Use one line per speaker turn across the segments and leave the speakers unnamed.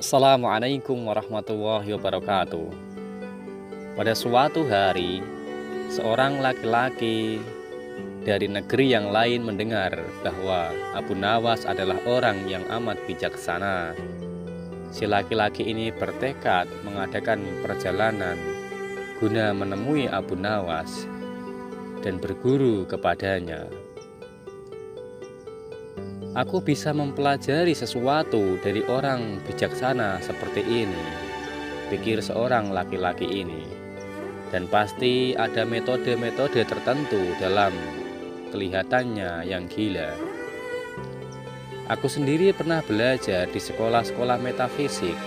Assalamualaikum warahmatullahi wabarakatuh. Pada suatu hari, seorang laki-laki dari negeri yang lain mendengar bahwa Abu Nawas adalah orang yang amat bijaksana. Si laki-laki ini bertekad mengadakan perjalanan guna menemui Abu Nawas dan berguru kepadanya. Aku bisa mempelajari sesuatu dari orang bijaksana seperti ini, pikir seorang laki-laki ini. Dan pasti ada metode-metode tertentu dalam kelihatannya yang gila. Aku sendiri pernah belajar di sekolah-sekolah metafisik.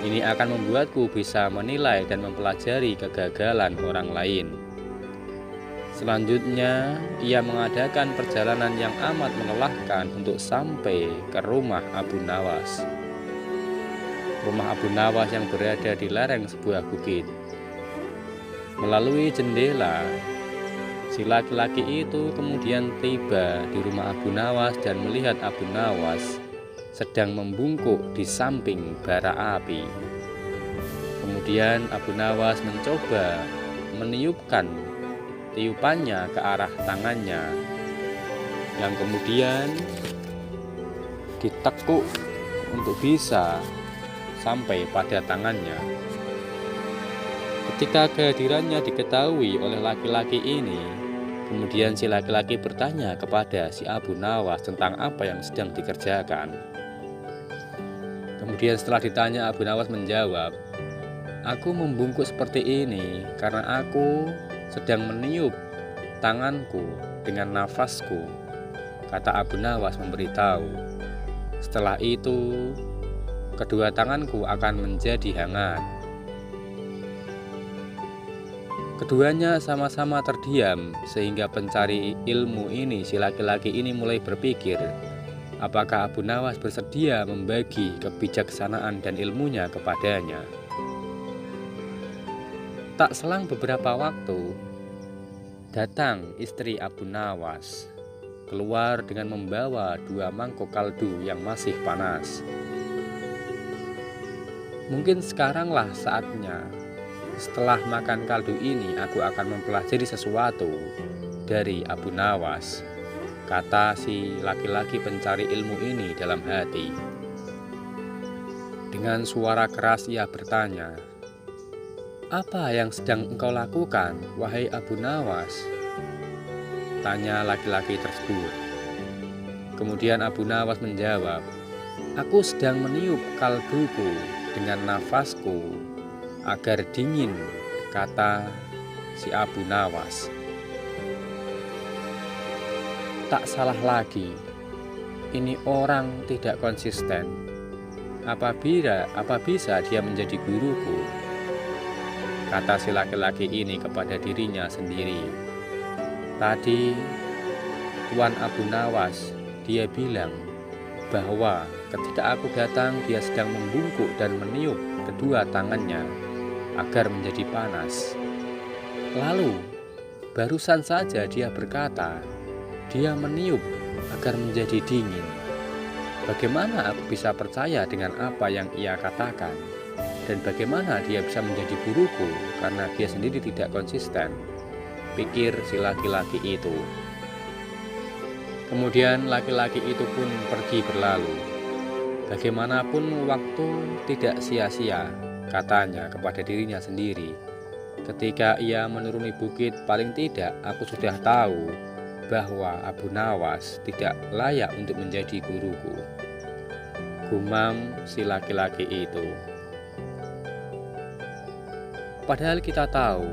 Ini akan membuatku bisa menilai dan mempelajari kegagalan orang lain. Selanjutnya, ia mengadakan perjalanan yang amat melelahkan untuk sampai ke rumah Abu Nawas. Rumah Abu Nawas yang berada di lereng sebuah bukit. Melalui jendela, si laki-laki itu kemudian tiba di rumah Abu Nawas dan melihat Abu Nawas sedang membungkuk di samping bara api. Kemudian Abu Nawas mencoba meniupkan tiupannya ke arah tangannya, yang kemudian ditekuk untuk bisa sampai pada tangannya. Ketika kehadirannya diketahui oleh laki-laki ini, kemudian si laki-laki bertanya kepada si Abu Nawas tentang apa yang sedang dikerjakan. Kemudian setelah ditanya, Abu Nawas menjawab, "Aku membungkuk seperti ini karena aku sedang meniup tanganku dengan nafasku," kata Abu Nawas memberitahu. "Setelah itu, kedua tanganku akan menjadi hangat." Keduanya sama-sama terdiam sehingga pencari ilmu ini, si laki-laki ini mulai berpikir, apakah Abu Nawas bersedia membagi kebijaksanaan dan ilmunya kepadanya. Tak selang beberapa waktu, datang istri Abu Nawas keluar dengan membawa 2 mangkok kaldu yang masih panas. "Mungkin sekaranglah saatnya. Setelah makan kaldu ini, aku akan mempelajari sesuatu dari Abu Nawas," kata si laki-laki pencari ilmu ini dalam hati. Dengan suara keras ia bertanya, "Apa yang sedang engkau lakukan, wahai Abu Nawas?" tanya laki-laki tersebut. Kemudian Abu Nawas menjawab, "Aku sedang meniup kalduku dengan nafasku agar dingin," kata si Abu Nawas. Tak salah lagi, ini orang tidak konsisten. Apa bisa dia menjadi guruku? Kata si laki-laki ini kepada dirinya sendiri. Tadi Tuan Abu Nawas, dia bilang bahwa ketika aku datang dia sedang membungkuk dan meniup kedua tangannya agar menjadi panas. Lalu barusan saja dia berkata dia meniup agar menjadi dingin. Bagaimana aku bisa percaya dengan apa yang ia katakan? Dan bagaimana dia bisa menjadi guruku karena dia sendiri tidak konsisten, pikir si laki-laki itu. Kemudian laki-laki itu pun pergi berlalu. Bagaimanapun waktu tidak sia-sia, katanya kepada dirinya sendiri. Ketika ia menuruni bukit, paling tidak aku sudah tahu bahwa Abu Nawas tidak layak untuk menjadi guruku, gumam si laki-laki itu. Padahal kita tahu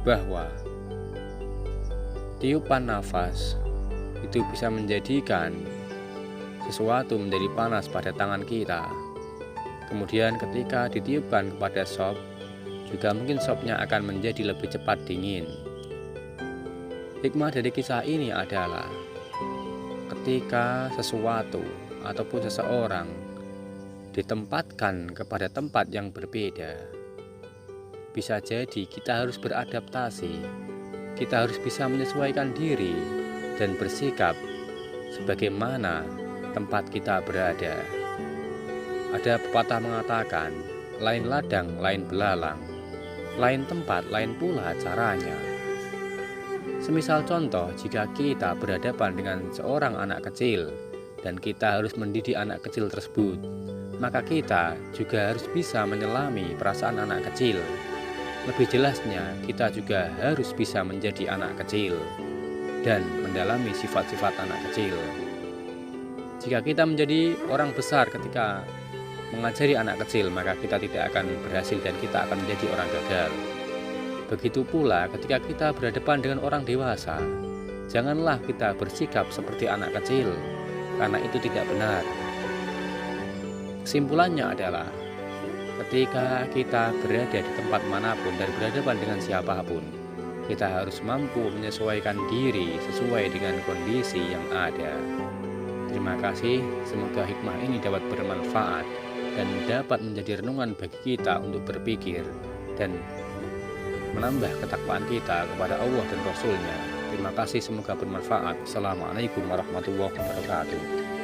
bahwa tiupan nafas itu bisa menjadikan sesuatu menjadi panas pada tangan kita. Kemudian ketika ditiupkan kepada sop, juga mungkin sopnya akan menjadi lebih cepat dingin. Hikmah dari kisah ini adalah ketika sesuatu ataupun seseorang ditempatkan kepada tempat yang berbeda, bisa jadi kita harus beradaptasi, kita harus bisa menyesuaikan diri dan bersikap sebagaimana tempat kita berada. Ada pepatah mengatakan, lain ladang, lain belalang, lain tempat, lain pula caranya. Semisal contoh, jika kita berhadapan dengan seorang anak kecil dan kita harus mendidik anak kecil tersebut, maka kita juga harus bisa menyelami perasaan anak kecil. Lebih jelasnya, kita juga harus bisa menjadi anak kecil dan mendalami sifat-sifat anak kecil. Jika kita menjadi orang besar ketika mengajari anak kecil, maka kita tidak akan berhasil dan kita akan menjadi orang gagal. Begitu pula ketika kita berhadapan dengan orang dewasa, janganlah kita bersikap seperti anak kecil, karena itu tidak benar. Kesimpulannya adalah, ketika kita berada di tempat manapun dan berhadapan dengan siapapun, kita harus mampu menyesuaikan diri sesuai dengan kondisi yang ada. Terima kasih, semoga hikmah ini dapat bermanfaat dan dapat menjadi renungan bagi kita untuk berpikir dan menambah ketakwaan kita kepada Allah dan Rasul-Nya. Terima kasih, semoga bermanfaat. Assalamualaikum warahmatullahi wabarakatuh.